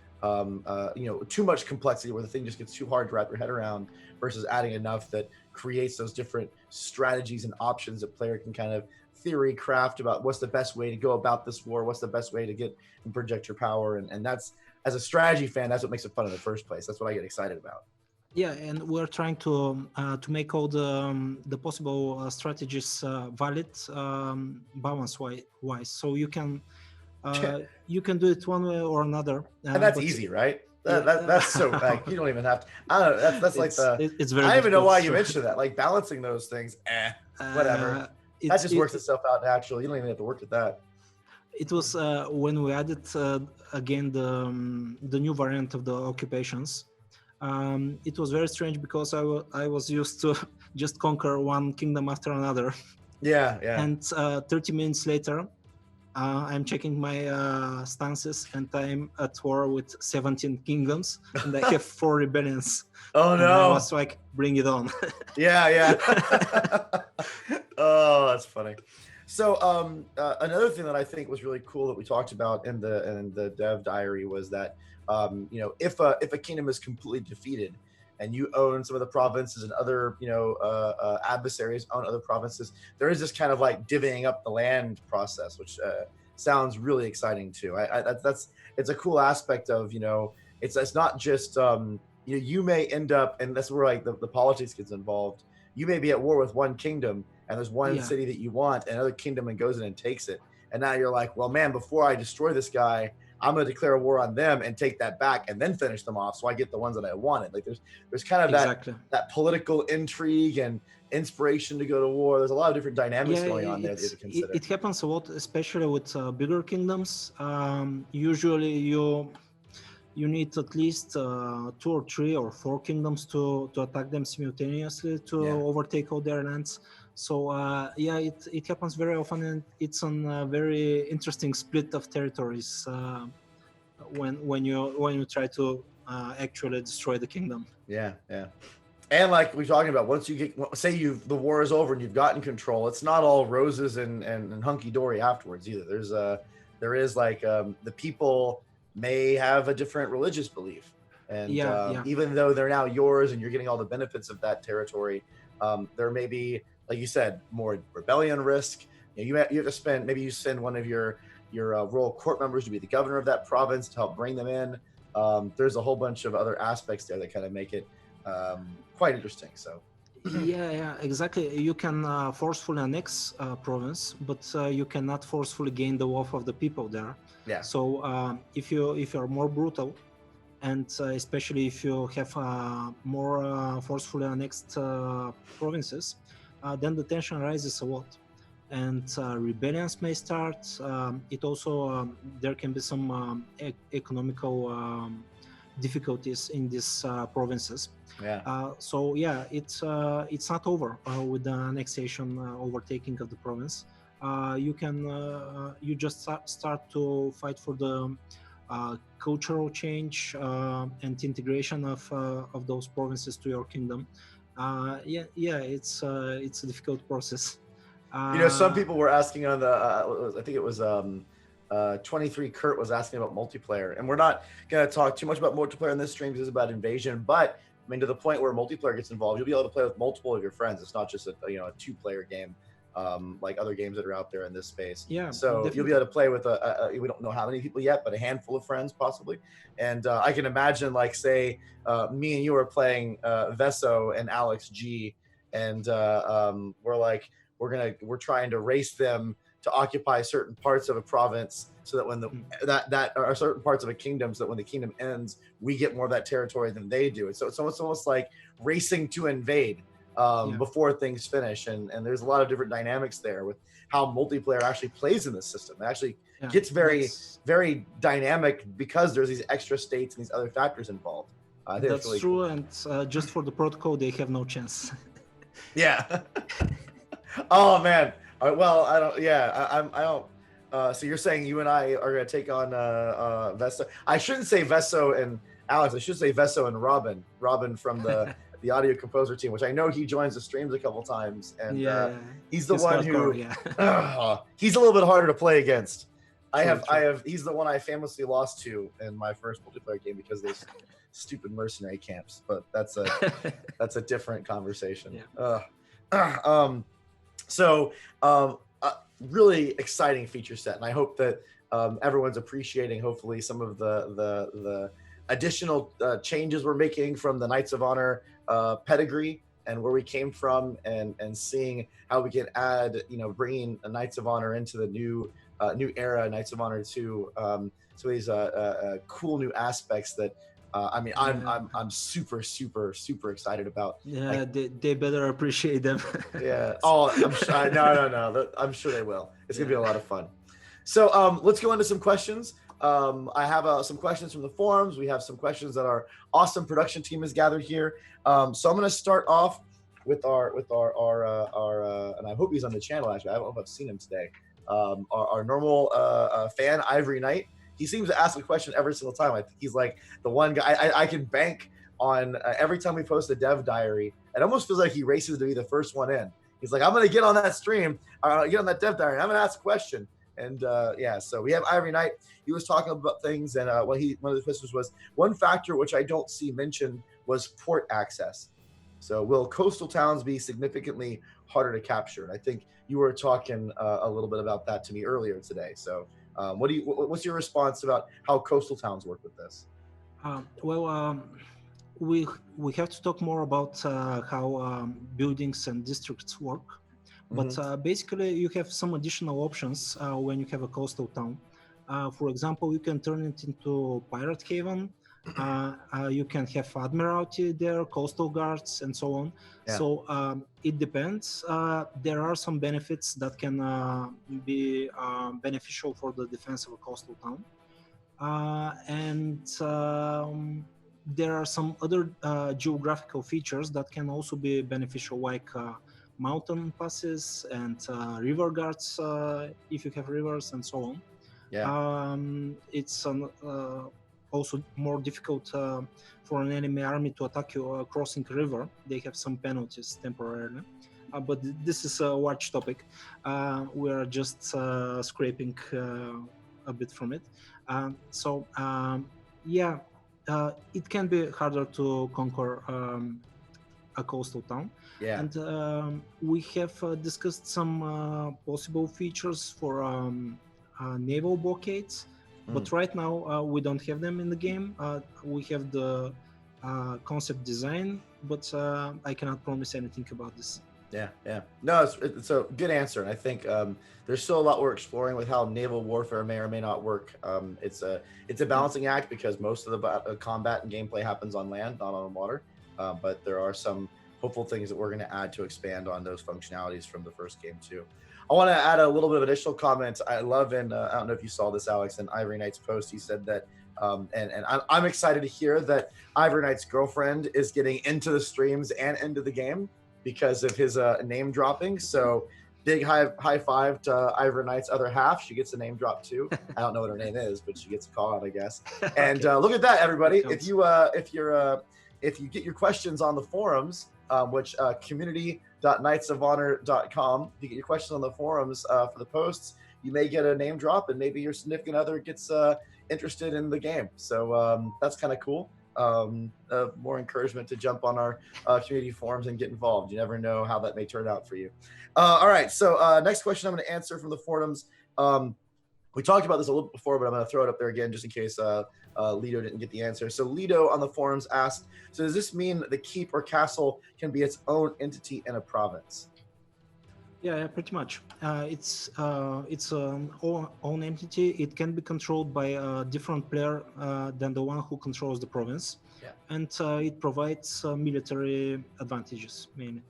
too much complexity where the thing just gets too hard to wrap your head around, versus adding enough that creates those different strategies and options that player can kind of theory craft about what's the best way to go about this war, what's the best way to get and project your power. And that's, as a strategy fan, that's what makes it fun in the first place. That's what I get excited about. Yeah, and we're trying to make all the possible strategies valid balance wise. So you can You can do it one way or another. And that's easy, right? That's so like you don't even have to. I don't know. That's like it's very. I don't even know why you sure. mentioned that. Like balancing those things, whatever. That just works itself out naturally. You don't even have to work at that. It was when we added again the new variant of the occupations. It was very strange because I was used to just conquer one kingdom after another. Yeah. And 30 minutes later, I'm checking my stances, and I'm at war with 17 kingdoms, and I have 4 rebellions. Oh no! And I was like, bring it on. Yeah. Oh, that's funny. So another thing that I think was really cool that we talked about in the dev diary was that if a kingdom is completely defeated and you own some of the provinces and other adversaries own other provinces, there is this kind of like divvying up the land process, which sounds really exciting too. It's a cool aspect of it's not just you may end up, and that's where like the politics gets involved. You may be at war with one kingdom, and there's one city that you want, and another kingdom and goes in and takes it. And now you're like, well, man, before I destroy this guy, I'm going to declare a war on them and take that back and then finish them off, so I get the ones that I wanted. Like there's kind of that political intrigue and inspiration to go to war. There's a lot of different dynamics going on there that you have to consider. It happens a lot, especially with bigger kingdoms. Usually you need at least 2 or 3 or 4 kingdoms to attack them simultaneously to overtake all their lands. So it happens very often, and it's a very interesting split of territories when you try to actually destroy the kingdom. Yeah. And like we're talking about, once you get, say the war is over and you've gotten control, it's not all roses and hunky dory afterwards either. There is like the people may have a different religious belief, and even though they're now yours and you're getting all the benefits of that territory, there may be, like you said, more rebellion risk. You have to spend, maybe you send one of your royal court members to be the governor of that province to help bring them in. There's a whole bunch of other aspects there that kind of make it quite interesting. So yeah, exactly. You can forcefully annex a province, but you cannot forcefully gain the wealth of the people there. Yeah. So if you're more brutal, and especially if you have more forcefully annexed provinces, then the tension rises a lot, and rebellions may start. It also there can be some economical difficulties in these provinces. So it's not over with the annexation, overtaking of the province. You just start to fight for the cultural change and integration of those provinces to your kingdom. It's a difficult process. Some people were asking on the I think it was 23 Kurt was asking about multiplayer, and we're not going to talk too much about multiplayer in this stream because it's about invasion, but I mean, to the point where multiplayer gets involved, you'll be able to play with multiple of your friends. It's not just a 2-player game like other games that are out there in this space. Yeah. So definitely. You'll be able to play with we don't know how many people yet, but a handful of friends possibly. And I can imagine, like, say me and you are playing Veso and Alex G, and we're trying to race them to occupy certain parts of a province, so that when that are certain parts of a kingdom, so that when the kingdom ends, we get more of that territory than they do. So it's almost like racing to invade before things finish, and there's a lot of different dynamics there with how multiplayer actually plays in the system. It actually gets very dynamic because there's these extra states and these other factors involved. I think that's really true, cool. And just for the protocol, they have no chance. Yeah. Oh man. Well, I don't. Yeah, I don't. So you're saying you and I are going to take on Veso? I shouldn't say Veso and Alex. I should say Veso and Robin. Robin from the audio composer team, which I know he joins the streams a couple times, and he's the one who. He's a little bit harder to play against. He's the one I famously lost to in my first multiplayer game because of those stupid mercenary camps. But that's a different conversation. Yeah. So really exciting feature set, and I hope that everyone's appreciating hopefully some of the additional changes we're making from the Knights of Honor pedigree and where we came from, and seeing how we can add, bringing Knights of Honor into the new era, Knights of Honor 2. So these cool new aspects that I'm super excited about. Yeah, they better appreciate them. Yeah. Oh, I'm sure. No. I'm sure they will. It's gonna be a lot of fun. So let's go into some questions. I have some questions from the forums. We have some questions that our awesome production team has gathered here. So I'm going to start off with our and I hope he's on the channel. Actually, I don't know if I've seen him today. Our normal fan, Ivory Knight. He seems to ask a question every single time. I think he's like the one guy I can bank on. Every time we post a dev diary, it almost feels like he races to be the first one in. He's like, I'm going to get on that stream, get on that dev diary, and I'm going to ask a question. And so we have Ivory Knight. He was talking about things, and one of the questions was, one factor which I don't see mentioned was port access. So will coastal towns be significantly harder to capture? And I think you were talking a little bit about that to me earlier today. So what's your response about how coastal towns work with this? We have to talk more about how buildings and districts work. But basically, you have some additional options when you have a coastal town. For example, you can turn it into pirate haven. You can have admiralty there, coastal guards, and so on. Yeah. So it depends. There are some benefits that can be beneficial for the defense of a coastal town. There are some other geographical features that can also be beneficial, like mountain passes and river guards if you have rivers and so on. Yeah. It's also more difficult for an enemy army to attack you crossing a river. They have some penalties temporarily. But this is a large topic. We are just scraping a bit from it. It can be harder to conquer a coastal town. Yeah. And we have discussed some possible features for naval blockades, but right now we don't have them in the game. We have the concept design, but I cannot promise anything about this. Yeah. No, it's a good answer. And I think there's still a lot we're exploring with how naval warfare may or may not work. It's a balancing act because most of the combat and gameplay happens on land, not on water. But there are some hopeful things that we're going to add to expand on those functionalities from the first game too. I want to add a little bit of additional comments. I love, and I don't know if you saw this, Alex, in Ivory Knight's post. He said that, and I'm excited to hear that Ivory Knight's girlfriend is getting into the streams and into the game because of his name dropping. So big high five to Ivory Knight's other half. She gets a name drop too. I don't know what her name is, but she gets a call out, I guess. And look at that, everybody. If you get your questions on the forums, which community.knightsofhonor.com, if you get your questions on the forums for the posts, you may get a name drop, and maybe your significant other gets interested in the game. So that's kind of cool. More encouragement to jump on our community forums and get involved. You never know how that may turn out for you. All right, so next question I'm going to answer from the forums. We talked about this a little bit before, but I'm going to throw it up there again just in case Lido didn't get the answer. So Lido on the forums asked, so does this mean the keep or castle can be its own entity in a province? Yeah, pretty much. It's an own entity. It can be controlled by a different player than the one who controls the province. Yeah. And it provides military advantages, mainly.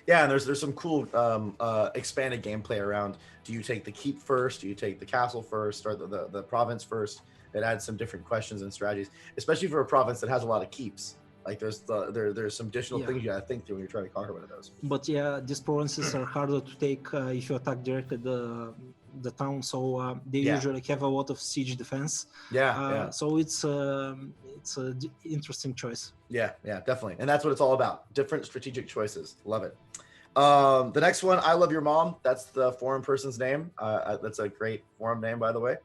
Yeah, and there's some cool expanded gameplay around. Do you take the keep first? Do you take the castle first, or the province first? It adds some different questions and strategies, especially for a province that has a lot of keeps. Like there's some additional things you gotta think through when you're trying to conquer one of those. But yeah, these provinces are harder to take if you attack directly the town. So they usually have a lot of siege defense. So it's an interesting choice. Yeah, definitely, and that's what it's all about. Different strategic choices. Love it. The next one, I Love Your Mom. That's the forum person's name. That's a great forum name, by the way.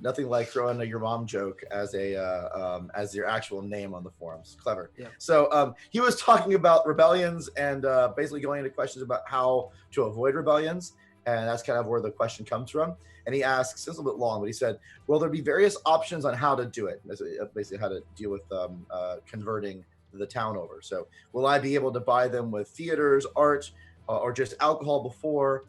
Nothing like throwing a your mom joke as as your actual name on the forums. Clever. Yeah. So he was talking about rebellions and basically going into questions about how to avoid rebellions. And that's kind of where the question comes from. And he asks, it's a little bit long, but he said, will there be various options on how to do it? Basically how to deal with converting the town over. So will I be able to buy them with theaters, art, or just alcohol before?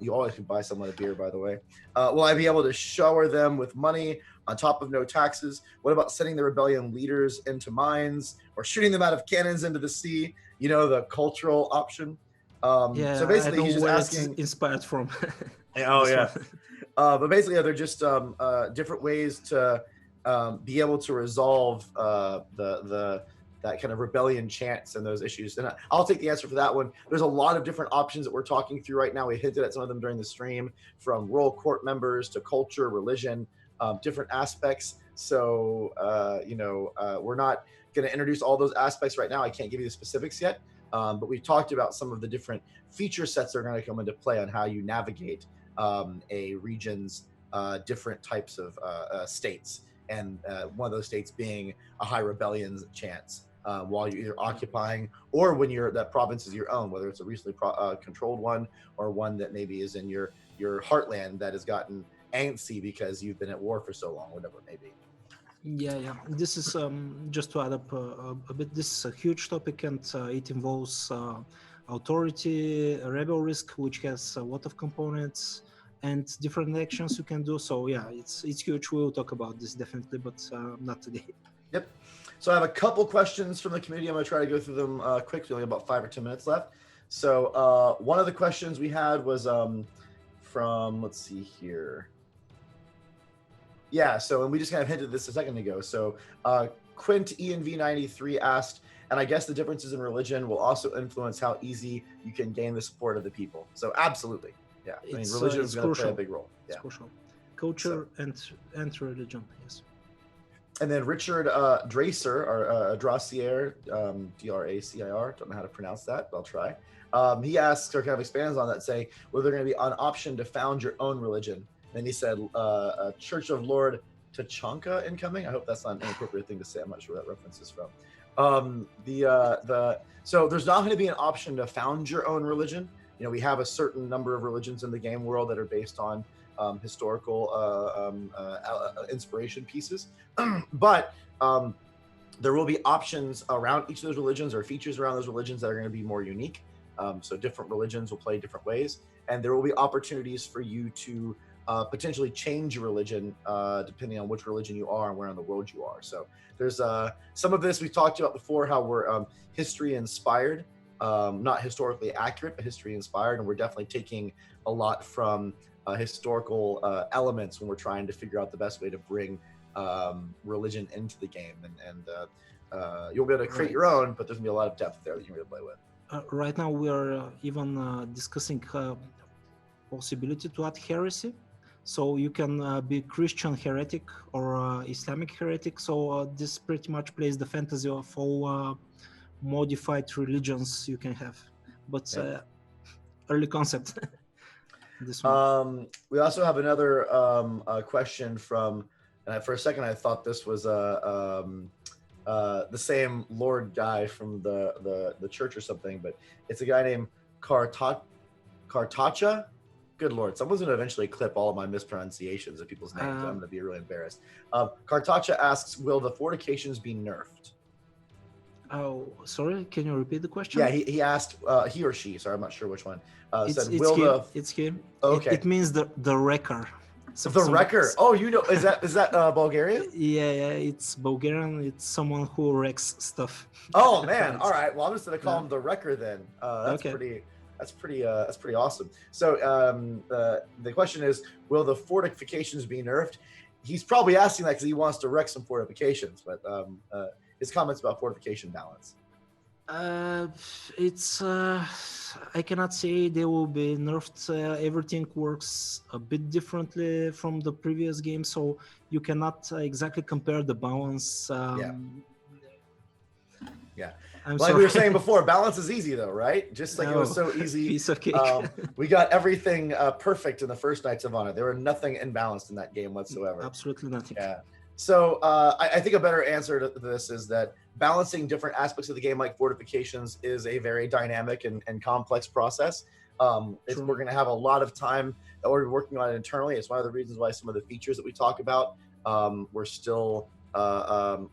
You always can buy someone a beer, by the way. Will I be able to shower them with money on top of no taxes? What about sending the rebellion leaders into mines or shooting them out of cannons into the sea? You know, the cultural option. So basically, he's just asking. It's inspired from. Oh yeah. But basically, they're just different ways to be able to resolve that kind of rebellion chance and those issues. And I'll take the answer for that one. There's a lot of different options that we're talking through right now. We hinted at some of them during the stream, from royal court members to culture, religion, different aspects. So, we're not going to introduce all those aspects right now. I can't give you the specifics yet, but we talked about some of the different feature sets that are going to come into play on how you navigate a region's different types of states. And one of those states being a high rebellion chance while you're either occupying or when that province is your own, whether it's a recently controlled one or one that maybe is in your heartland that has gotten antsy because you've been at war for so long, whatever it may be. Yeah. This is just to add up a bit. This is a huge topic, and it involves authority, rebel risk, which has a lot of components and different actions you can do. So yeah, it's huge. We'll talk about this definitely, but not today. Yep. So I have a couple questions from the community. I'm going to try to go through them quickly. Only about 5 or 10 minutes left. So one of the questions we had was from, let's see here. Yeah, so, and we just kind of hinted this a second ago. So Quint ENV93 asked, and I guess the differences in religion will also influence how easy you can gain the support of the people. So absolutely. Yeah, I mean, religion is going to play a big role. Yeah, it's crucial. Culture and religion, yes. And then Richard Dracer, or Dracier, Dracir, don't know how to pronounce that, but I'll try. He asks, or kind of expands on that, saying, well, they're going to be an option to found your own religion. And he said, Church of Lord Tachanka incoming. I hope that's not an inappropriate thing to say. I'm not sure where that reference is from. So there's not going to be an option to found your own religion. You know, we have a certain number of religions in the game world that are based on historical inspiration pieces, but there will be options around each of those religions or features around those religions that are going to be more unique. So different religions will play different ways, and there will be opportunities for you to potentially change your religion depending on which religion you are and where in the world you are. So there's some of this we talked about before, how we're history inspired. Not historically accurate, but history inspired, and we're definitely taking a lot from historical elements when we're trying to figure out the best way to bring religion into the game, and you'll be able to create your own, but there's gonna be a lot of depth there that you can really play with. Right now we are even discussing possibility to add heresy, so you can be Christian heretic or Islamic heretic. So this pretty much plays the fantasy of all modified religions you can have, but early concept. This one. We also have another question from, and for a second I thought this was the same Lord guy from the church or something, but it's a guy named Kartacha. Good Lord, someone's going to eventually clip all of my mispronunciations of people's names. I'm going to be really embarrassed. Kartacha asks, will the fortifications be nerfed? Oh, sorry, can you repeat the question? Yeah, he asked, he or she, sorry, I'm not sure which one. It's him. Okay. It means the wrecker. So the wrecker. Oh, you know, is that Bulgarian? Yeah, it's Bulgarian. It's someone who wrecks stuff. Oh man, all right. Well, I'm just gonna call him the wrecker then. That's pretty awesome. So the question is, will the fortifications be nerfed? He's probably asking that because he wants to wreck some fortifications, but his comments about fortification balance. It's I cannot say they will be nerfed. Everything works a bit differently from the previous game, so you cannot exactly compare the balance. Yeah. Like we were saying before, balance is easy though, right? Just like it was so easy. Piece of cake. We got everything perfect in the first Knights of Honor. There were nothing imbalanced in that game whatsoever. Absolutely nothing. Yeah. So I think a better answer to this is that balancing different aspects of the game, like fortifications, is a very dynamic and complex process. We're going to have a lot of time that we're working on it internally. It's one of the reasons why some of the features that we talk about, we're still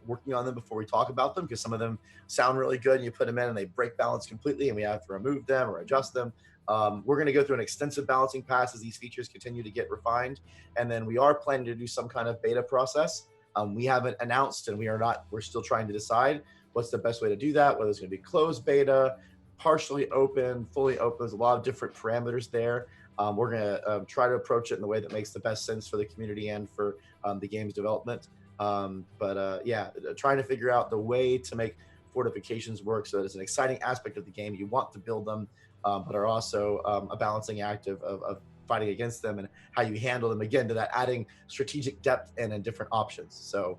working on them before we talk about them, because some of them sound really good and you put them in and they break balance completely and we have to remove them or adjust them. We're going to go through an extensive balancing pass as these features continue to get refined, and then we are planning to do some kind of beta process. We haven't announced, and we're still trying to decide what's the best way to do that, whether it's going to be closed beta, partially open, fully open. There's a lot of different parameters there. We're going to try to approach it in the way that makes the best sense for the community and for the game's development. Trying to figure out the way to make fortifications work so that it's an exciting aspect of the game. You want to build them, but are also a balancing act of fighting against them, and how you handle them, again, to that adding strategic depth and different options. So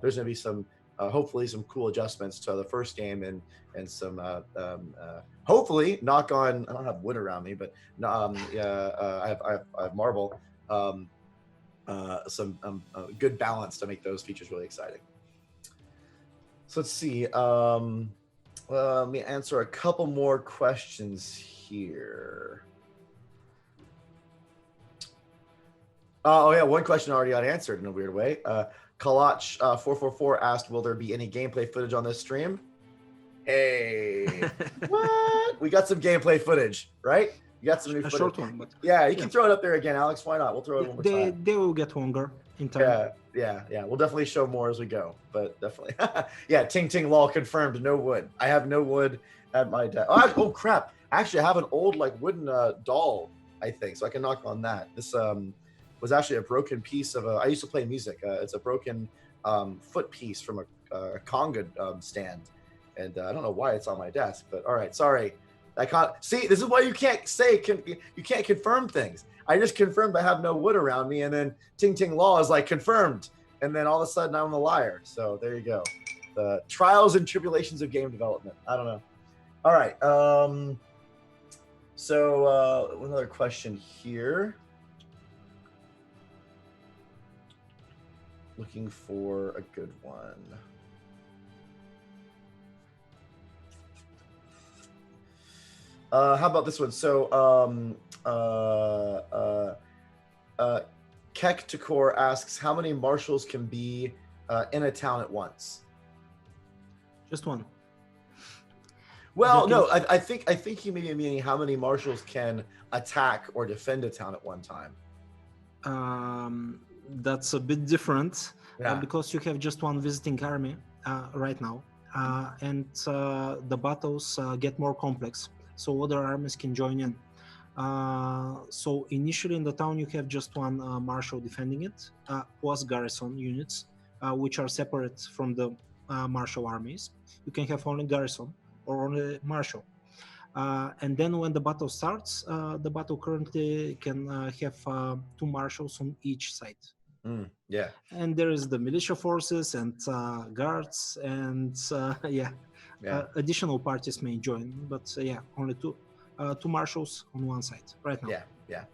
there's going to be some hopefully some cool adjustments to the first game, and some hopefully, knock on, I don't have wood around me, but I have marble, some good balance to make those features really exciting. So let's see. Let me answer a couple more questions here. One question already got answered in a weird way. Kalach 444 asked, will there be any gameplay footage on this stream? Hey, what? We got some gameplay footage, right? You got some new footage. Short one, but yeah, you can throw it up there again, Alex. Why not? We'll throw it one more time. They will get longer in time. Yeah. We'll definitely show more as we go, but definitely. Yeah, Ting Ting Law confirmed, no wood. I have no wood at my desk. Oh crap! Actually, I have an old wooden doll, I think, so I can knock on that. This was actually a broken piece of I used to play music. It's a broken foot piece from a conga stand, and I don't know why it's on my desk, but all right, sorry. I can't see. This is why you can't say you can't confirm things. I just confirmed I have no wood around me, and then Ting Ting Law is like confirmed, and then all of a sudden I'm a liar. So there you go. The trials and tribulations of game development. I don't know. All right. So another question here. Looking for a good one. How about this one? So, Kek Takor asks, how many marshals can be in a town at once? Just one. Well, no, I think he may be meaning how many marshals can attack or defend a town at one time. That's a bit different, because you have just one visiting army right now, and the battles get more complex, so other armies can join in. So initially in the town you have just one marshal defending it, plus garrison units, which are separate from the marshal armies. You can have only garrison or only marshal. And then when the battle starts, the battle currently can have two marshals on each side. And there is the militia forces and guards and additional parties may join, but only two marshals on one side right now. Yeah.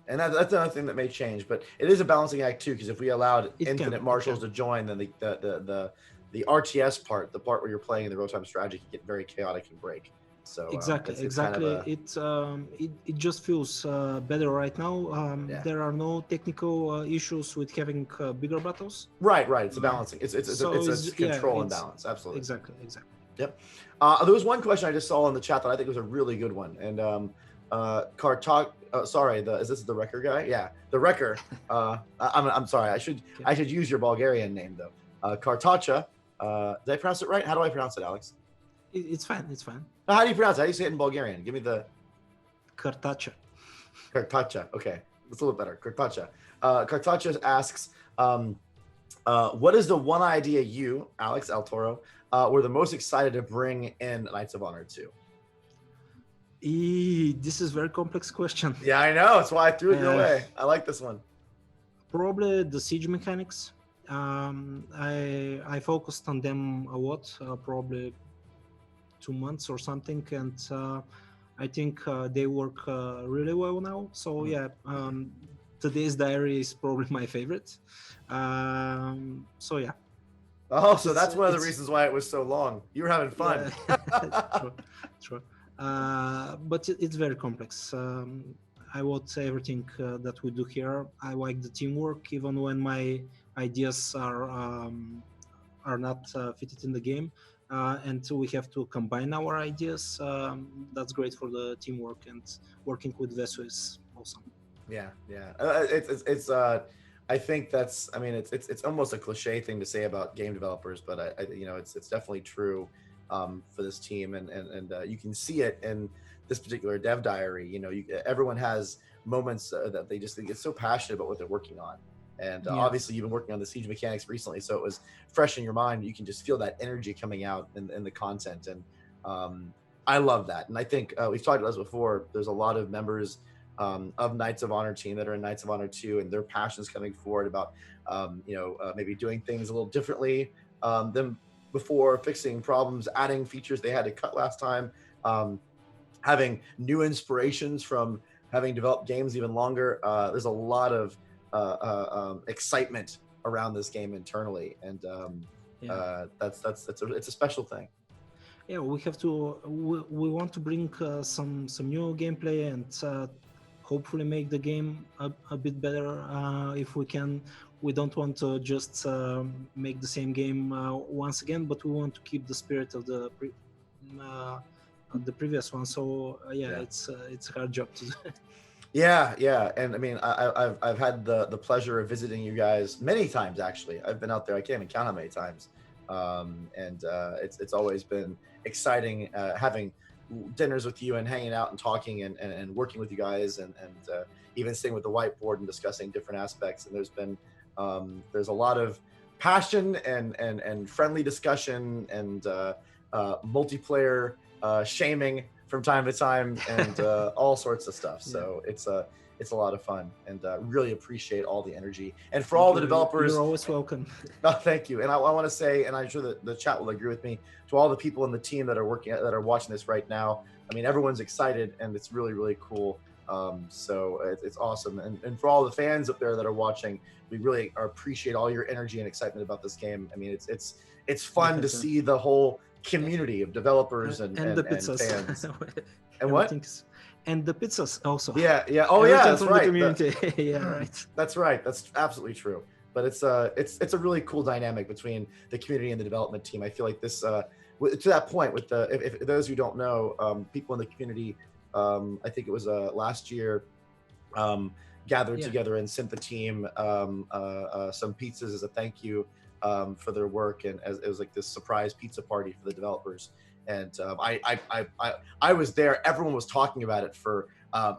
And that's another thing that may change, but it is a balancing act too, because if we allowed infinite marshals to join, then the RTS part, the part where you're playing the real-time strategy, can get very chaotic and break. So exactly. Kind of it just feels better right now. There are no technical issues with having bigger battles. Right. It's a balancing. It's a control and balance. Absolutely. Exactly. Yep. There was one question I just saw in the chat that I think was a really good one, and is this the Wrecker guy? Yeah, the Wrecker. I'm sorry. I should use your Bulgarian name though. Kartacha. Did I pronounce it right? How do I pronounce it, Alex? It's fine. How do you pronounce it? How do you say it in Bulgarian? Give me the... Kartacha. Okay. That's a little better. Kartacha. Kartacha asks, what is the one idea you, Alex El Toro, were the most excited to bring in Knights of Honor 2? This is a very complex question. Yeah, I know. That's why I threw it your way. I like this one. Probably the siege mechanics. I focused on them a lot, probably 2 months or something, and I think they work really well now. So today's diary is probably my favorite. So that's one of the reasons why it was so long. You were having fun. True. But it's very complex. I would say everything that we do here. I like the teamwork, even when my ideas are not fitted in the game, and so we have to combine our ideas. That's great for the teamwork, and working with Vesu is awesome. Yeah, yeah. It's I think that's. I mean, it's almost a cliche thing to say about game developers, but it's definitely true for this team, and you can see it in this particular dev diary. Everyone has moments that they just get so passionate about what they're working on, and Yeah. obviously you've been working on the siege mechanics recently, so it was fresh in your mind. You can just feel that energy coming out in the content, and I love that. And I think we've talked about this before. There's a lot of members of Knights of Honor team that are in Knights of Honor 2, and their passions coming forward about maybe doing things a little differently than before, fixing problems, adding features they had to cut last time, having new inspirations from having developed games even longer. There's a lot of excitement around this game internally, and it's a special thing. Yeah, we have to. We want to bring some new gameplay and hopefully make the game a bit better if we can. We don't want to just make the same game once again, but we want to keep the spirit of the previous one. So it's a hard job to do. Yeah, and I mean, I've had the pleasure of visiting you guys many times. Actually, I've been out there. I can't even count how many times. And it's always been exciting having dinners with you and hanging out and talking and working with you guys, and even sitting with the whiteboard and discussing different aspects. And there's a lot of passion and friendly discussion and multiplayer shaming from time to time, and all sorts of stuff. So it's a lot of fun, and really appreciate all the energy. And for all the developers, you're always welcome. No, thank you. And I want to say, and I'm sure that the chat will agree with me, to all the people in the team that are watching this right now. I mean, everyone's excited, and it's really, really cool. So it's awesome. And for all the fans up there that are watching, we really appreciate all your energy and excitement about this game. I mean, it's fun to see the whole community of developers and the pizzas. And fans. And what? And the pizzas also. Yeah. Oh, yeah. That's right. The community. Yeah, right. That's right. That's absolutely true. But it's a really cool dynamic between the community and the development team. I feel like this to that point with if those who don't know, people in the community, I think it was last year, gathered together and sent the team some pizzas as a thank you for their work, and it was like this surprise pizza party for the developers. And I was there. Everyone was talking about it for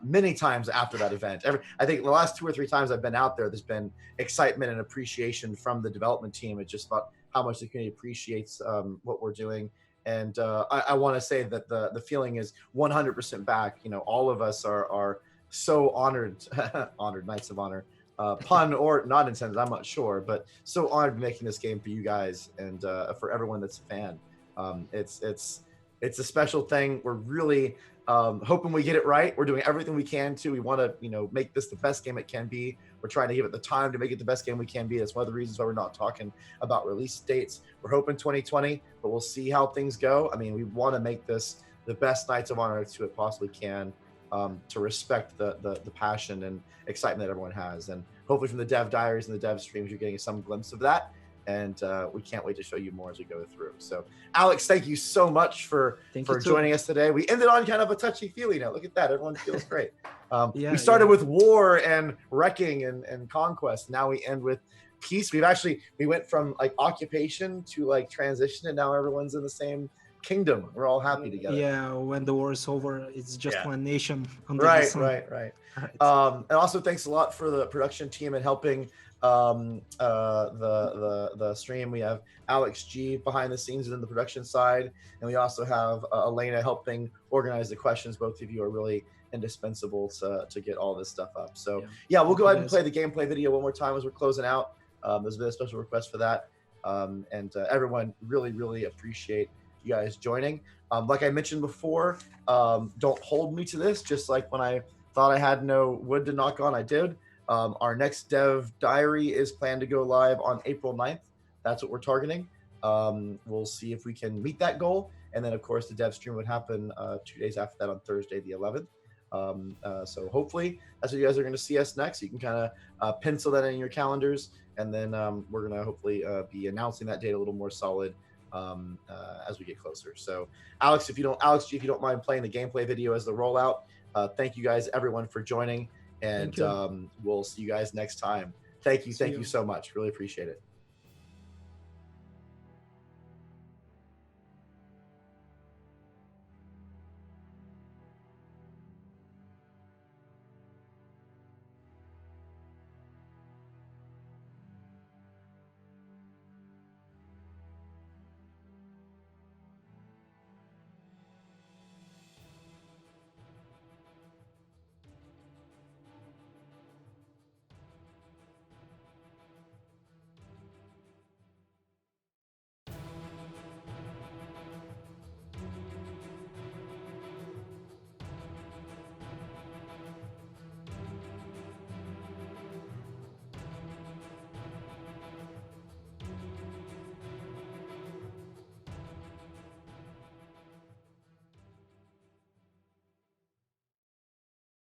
many times after that event. I think the last 2 or 3 times I've been out there, there's been excitement and appreciation from the development team. It's just about how much the community appreciates what we're doing. And I want to say that the feeling is 100% back. All of us are so honored, Knights of Honor, pun or not intended, I'm not sure, but so honored making this game for you guys and for everyone that's a fan. It's a special thing. We're really hoping we get it right. We're doing everything we can to. We want to, make this the best game it can be. We're trying to give it the time to make it the best game we can be. That's one of the reasons why we're not talking about release dates. We're hoping 2020, but we'll see how things go. I mean, we want to make this the best Knights of Honor to it possibly can, to respect the passion and excitement that everyone has. And hopefully from the dev diaries and the dev streams, you're getting some glimpse of that. And we can't wait to show you more as we go through. So, Alex, thank you so much for joining us today. We ended on kind of a touchy-feely note. Look at that. Everyone feels great. We started with war and wrecking and conquest. Now we end with peace. We went from like occupation to like transition, and now everyone's in the same kingdom. We're all happy together. Yeah, when the war is over, it's just one nation. Right. And also thanks a lot for the production team and helping the stream. We have Alex G behind the scenes and in the production side, and we also have Elena helping organize the questions. Both of you are really indispensable to get all this stuff up. So we'll go ahead and play the gameplay video one more time as we're closing out. There's been a special request for that, and everyone really appreciate you guys joining. Like I mentioned before, don't hold me to this. Just like when I thought I had no wood to knock on, I did. Our next dev diary is planned to go live on April 9th. That's what we're targeting. We'll see if we can meet that goal. And then, of course, the DevStream would happen 2 days after that on Thursday, the 11th. So hopefully that's what you guys are going to see us next. You can kind of pencil that in your calendars, and then we're going to hopefully be announcing that date a little more solid as we get closer. So Alex, if you don't mind playing the gameplay video as the rollout, thank you guys, everyone, for joining, and we'll see you guys next time. Thank you so much. Really appreciate it.